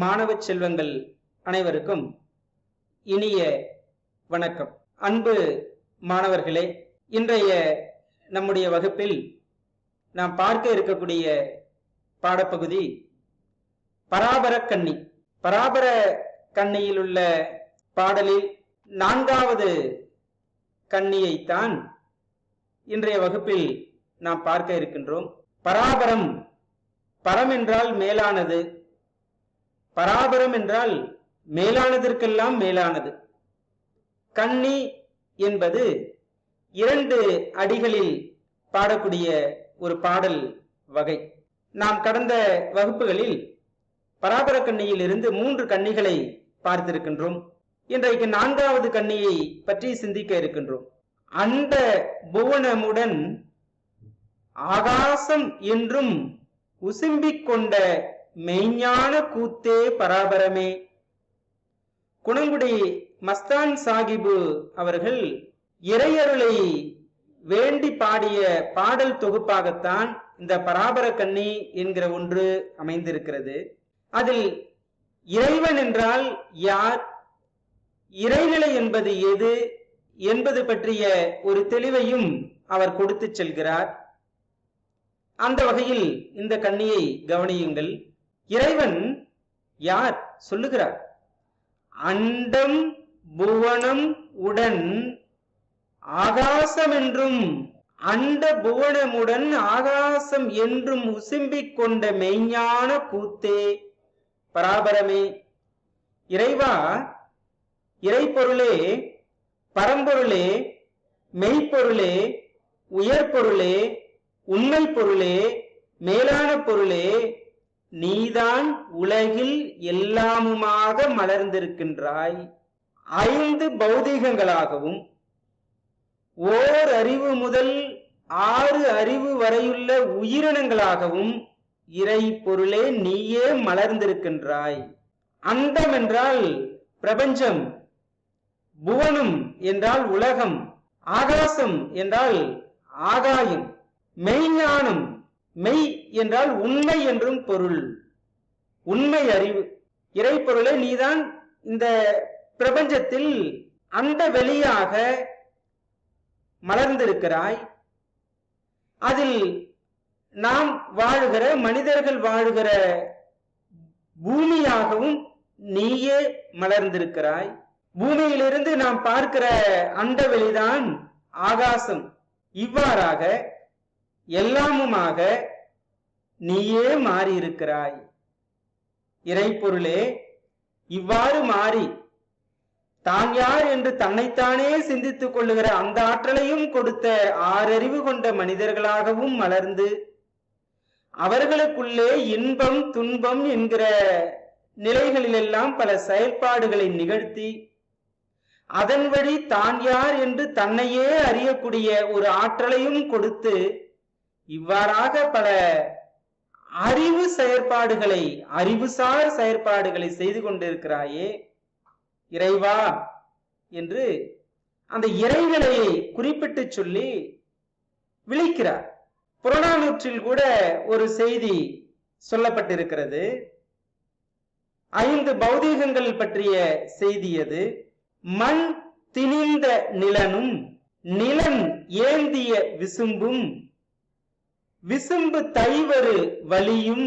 மாணவ செல்வங்கள் அனைவருக்கும் இனிய வணக்கம். அன்பு மாணவர்களே, இன்றைய நம்முடைய வகுப்பில் நாம் பார்க்க இருக்கக்கூடிய பாடப்பகுதி பராபர கன்னி. பராபர கன்னியில் உள்ள பாடலில் 4வது கன்னியைத்தான் இன்றைய வகுப்பில் நாம் பார்க்க இருக்கின்றோம். பராபரம், பரம் என்றால் மேலானது, பராபரம் என்றால் மேலானதற்கெல்லாம் மேலானது. கன்னி என்பது 2 அடிகளில் பாடக்கூடிய ஒரு பாடல் வகை. நாம் கடந்த வகுப்புகளில் பராபர கன்னியில் இருந்து 3 கன்னிகளை பார்த்திருக்கின்றோம். இன்றைக்கு 4வது கன்னியை பற்றி சிந்திக்க இருக்கின்றோம். அண்ட புவனமுடன் ஆகாசம் என்றும் உசும்பிக் கொண்ட மெய்ஞான கூத்தே பராபரமே. குணங்குடி மஸ்தான் சாகிபு அவர்கள் இறையருளை வேண்டி பாடிய பாடல் தொகுப்பாகத்தான் இந்த பராபர கன்னி என்கிற ஒன்று அமைந்திருக்கிறது. அதில் இறைவன் என்றால் யார், இறைநிலை என்பது எது என்பது பற்றிய ஒரு தெளிவையும் அவர் கொடுத்து செல்கிறார். அந்த வகையில் இந்த கன்னியை கவனியுங்கள். இறைவன் யார் சொல்லுகிறார். அண்டம் புவனம் உடன் ஆகாசம் என்றும், அண்ட புவனமுடன் ஆகாசம் என்றும் உசும்பிக் கொண்ட மெய்ஞான கூத்தே பராபரமே. இறைவா, இறைப்பொருளே, பரம்பொருளே, மெய்ப்பொருளே, உயர்பொருளே, உண்மை பொருளே, மேலான பொருளே, நீதான் உலகில் எல்லாமுமாக மலர்ந்திருக்கின்றாய். 5 பௌதீகங்களாகவும் ஓர் அறிவு முதல் 6 அறிவு வரையுள்ள உயிரினங்களாகவும் இறை பொருளே நீயே மலர்ந்திருக்கின்றாய். அண்டம் என்றால் பிரபஞ்சம், புவனம் என்றால் உலகம், ஆகாசம் என்றால் ஆகாயம், மெய்ஞானம், மெய் என்றால் உண்மை என்றும் பொருள், உண்மை அறிவு. இறைப்பொருளை நீதான் இந்த பிரபஞ்சத்தில் அந்த வெளியாக மலர்ந்திருக்கிறாய். அதில் நாம் வாழுகிற, மனிதர்கள் வாழுகிற பூமியாகவும் நீயே மலர்ந்திருக்கிறாய். பூமியிலிருந்து நாம் பார்க்கிற அண்ட வெளிதான் ஆகாசம். இவ்வாறாக எல்லாமுமாக நீயே மாறி இருக்கிறாய். இறைப்பொருளே, இவ்வாறு மாறி தான் யார் என்று தன்னைத்தானே சிந்தித்துக் கொள்ளுகிற அந்த ஆற்றலையும் கொடுத்த 6 அறிவு கொண்ட மனிதர்களாகவும் மலர்ந்து அவர்களுக்குள்ளே இன்பம் துன்பம் என்கிற நிலைகளிலெல்லாம் பல செயல்பாடுகளை நிகழ்த்தி அதன் வழி தான் யார் என்று தன்னையே அறியக்கூடிய ஒரு ஆற்றலையும் கொடுத்து இவ்வாறாக பல அறிவு செயற்பாடுகளை, அறிவுசார் செயற்பாடுகளை செய்து கொண்டிருக்கிறாயே இறைவா என்று அந்த இறைநிலையை குறிப்பிட்டு சொல்லி விழிக்கிறார். புறநானூற்றில் கூட ஒரு செய்தி சொல்லப்பட்டிருக்கிறது. 5 பௌதீகங்கள் பற்றிய செய்தி அது. மண் திணிந்த நிலனும், நிலன் ஏந்திய விசும்பும், விசும்பு தைவரு வலியும்,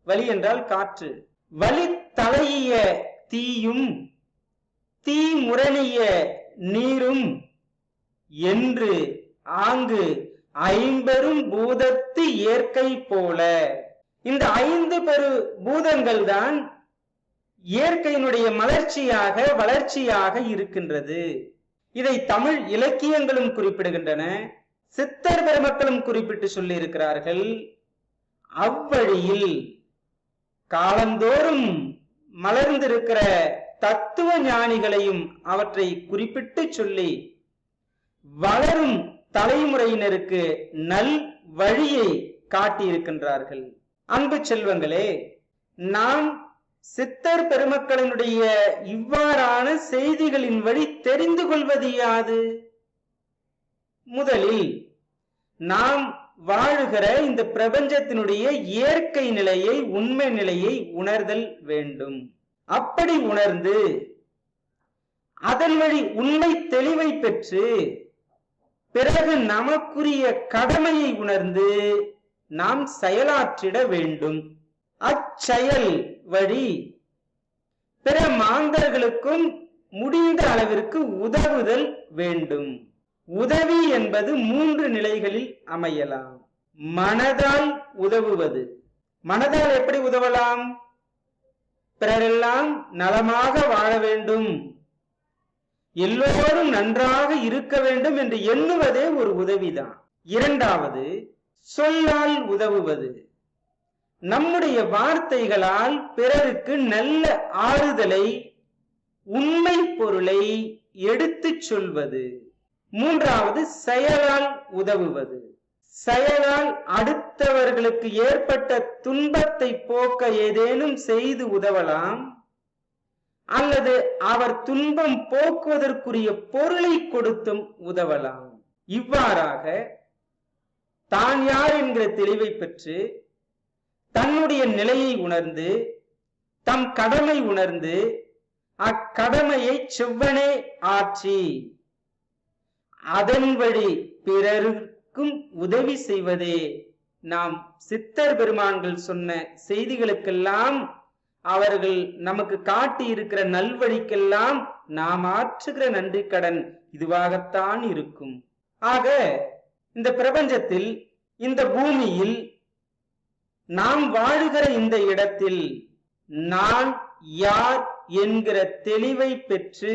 வலி என்றால் காற்று, வலி தலையிய தீயும், தீ முரணிய நீரும் என்று ஆங்கு 5 பூதத்து இயற்கை போல. இந்த 5 பெரு பூதங்கள் தான் இயற்கையினுடைய மலர்ச்சியாக, வளர்ச்சியாக இருக்கின்றது. இதை தமிழ் இலக்கியங்களும் குறிப்பிடுகின்றன, சித்தர் பெருமக்களும் குறிப்பிட்டு சொல்லி இருக்கிறார்கள். அவ்வழியில் காலந்தோறும் மலர்ந்திருக்கிற தத்துவ ஞானிகளையும் அவற்றை குறிப்பிட்டு சொல்லி வளரும் தலைமுறையினருக்கு நல் வழியை காட்டியிருக்கின்றார்கள். அன்பு செல்வங்களே, நாம் சித்தர் பெருமக்களினுடைய இவ்வாறான செய்திகளின் வழி தெரிந்து கொள்வது யாது? முதலில் நாம் வாழுகிற இந்த பிரபஞ்சத்தினுடைய இயற்கை நிலையை, உண்மை நிலையை உணர்தல் வேண்டும். அப்படி உணர்ந்து அதன் வழி உண்மை தெளிவை பெற்று பிறகு நமக்குரிய கடமையை உணர்ந்து நாம் செயலாற்றிட வேண்டும். அச்செயல் வழி பிற மாந்தர்களுக்கும் முடிந்த அளவிற்கு உதவுதல் வேண்டும். உதவி என்பது 3 நிலைகளில் அமையலாம். மனதால் உதவுவது. மனதால் எப்படி உதவலாம்? பிறரெல்லாம் நலமாக வாழ வேண்டும், எல்லோரும் நன்றாக இருக்க வேண்டும் என்று எண்ணுவதே ஒரு உதவிதான். இரண்டாவது, சொல்லால் உதவுவது. நம்முடைய வார்த்தைகளால் பிறருக்கு நல்ல ஆறுதலை, உண்மை பொருளை எடுத்துச் சொல்வது. மூன்றாவது, செயலால் உதவுவது. செயலால் அடுத்தவர்களுக்கு ஏற்பட்ட துன்பத்தை போக்க ஏதேனும் செய்து உதவலாம், அல்லது அவர் துன்பம் போக்குவதற்குரிய பொருளை கொடுத்தும் உதவலாம். இவ்வாறாக தான் யார் என்கிற தெளிவை பெற்று தன்னுடைய நிலையை உணர்ந்து தம் கடமை உணர்ந்து அக்கடமையை செவ்வனே ஆற்றி அதன் வழி பிறருக்கும் உதவி செய்வதே நாம் சித்தர் பெருமான்கள் சொன்ன செய்திகளுக்கெல்லாம், அவர்கள் நமக்கு காட்டி இருக்கிற நல்வழிக்கெல்லாம் நாம் ஆற்றுகிற நன்றி கடன் இதுவாகத்தான் இருக்கும். ஆக இந்த பிரபஞ்சத்தில், இந்த பூமியில், நாம் வாழுகிற இந்த இடத்தில் நான் யார் என்கிற தெளிவை பெற்று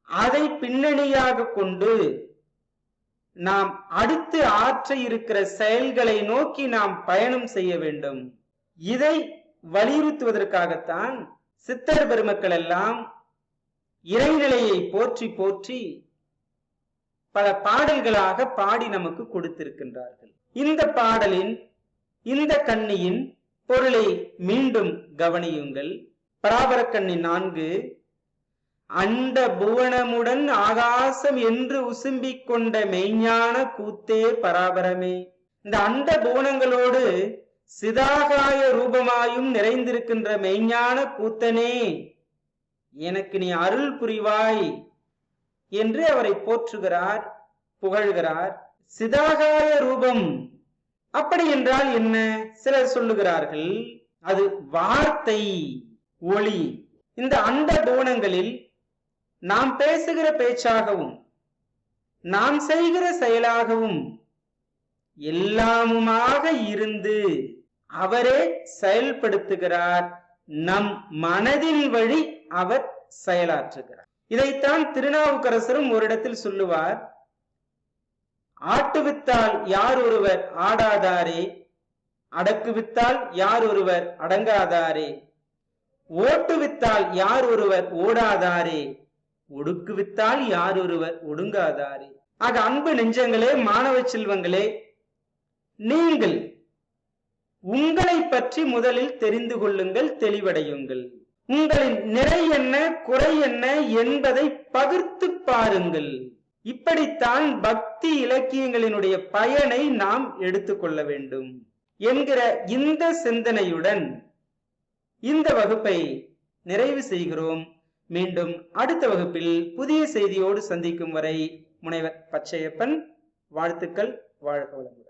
அதை பின்னணியாக கொண்டு நாம் அடுத்து ஆற்ற இருக்கிற செயல்களை நோக்கி நாம் பயணம் செய்ய வேண்டும். இதை வலியுறுத்துவதற்காகத்தான் சித்தர் பெருமக்கள் எல்லாம் இறைநிலையை போற்றி போற்றி பல பாடல்களாக பாடி நமக்கு கொடுத்திருக்கின்றார்கள். இந்த பாடலின், இந்த கண்ணியின் பொருளை மீண்டும் கவனியுங்கள். பராபரக்கண்ணி 4. அண்ட புவனமுடன் ஆகாசம் என்று உசும்பிக் கொண்ட மெய்ஞான கூத்தே பராபரமே. இந்த அண்ட புவனங்களோடு சிதாகாய ரூபமாயும் நிறைந்திருக்கின்ற மெய்ஞான கூத்தனே, எனக்கு நீ அருள் புரிவாய் என்று அவரை போற்றுகிறார், புகழ்கிறார். சிதாகாய ரூபம் அப்படி என்றால் என்ன? சிலர் சொல்லுகிறார்கள், அது வார்த்தை, ஒளி. இந்த அண்ட புவனங்களில் நாம் பேசுகிற பேச்சாகவும் நாம் செய்கிற செயலாகவும் எல்லாமுமாக இருந்து அவரே செயல்படுத்துகிறார். நம் மனதின் வழி அவர் செயலாற்றுகிறார். இதைத்தான் திருநாவுக்கரசரும் ஒரு இடத்தில் சொல்லுவார், ஆட்டுவித்தால் யார் ஒருவர் ஆடாதாரே, அடக்குவித்தால் யார் ஒருவர் அடங்காதாரே, ஓட்டுவித்தால் யார் ஒருவர் ஓடாதாரே, ஒடுக்குவித்தால் யார் ஒருவர் ஒடுங்காதாரே. ஆக அன்பு நெஞ்சங்களே, மாணவ செல்வங்களே, நீங்கள் உங்களை பற்றி முதலில் தெரிந்து கொள்ளுங்கள், தெளிவடையுங்கள். உங்களின் நிறை என்ன, குறை என்ன என்பதை பகிர்ந்து பாருங்கள். இப்படித்தான் பக்தி இலக்கியங்களினுடைய பயனை நாம் எடுத்துக்கொள்ள வேண்டும் என்கிற இந்த சிந்தனையுடன் இந்த வகுப்பை நிறைவு செய்கிறோம். மீண்டும் அடுத்த வகுப்பில் புதிய செய்தியோடு சந்திக்கும் வரை முனைவர் பச்சையப்பன். வாழ்த்துக்கள். வாழ்க வளமுடன்.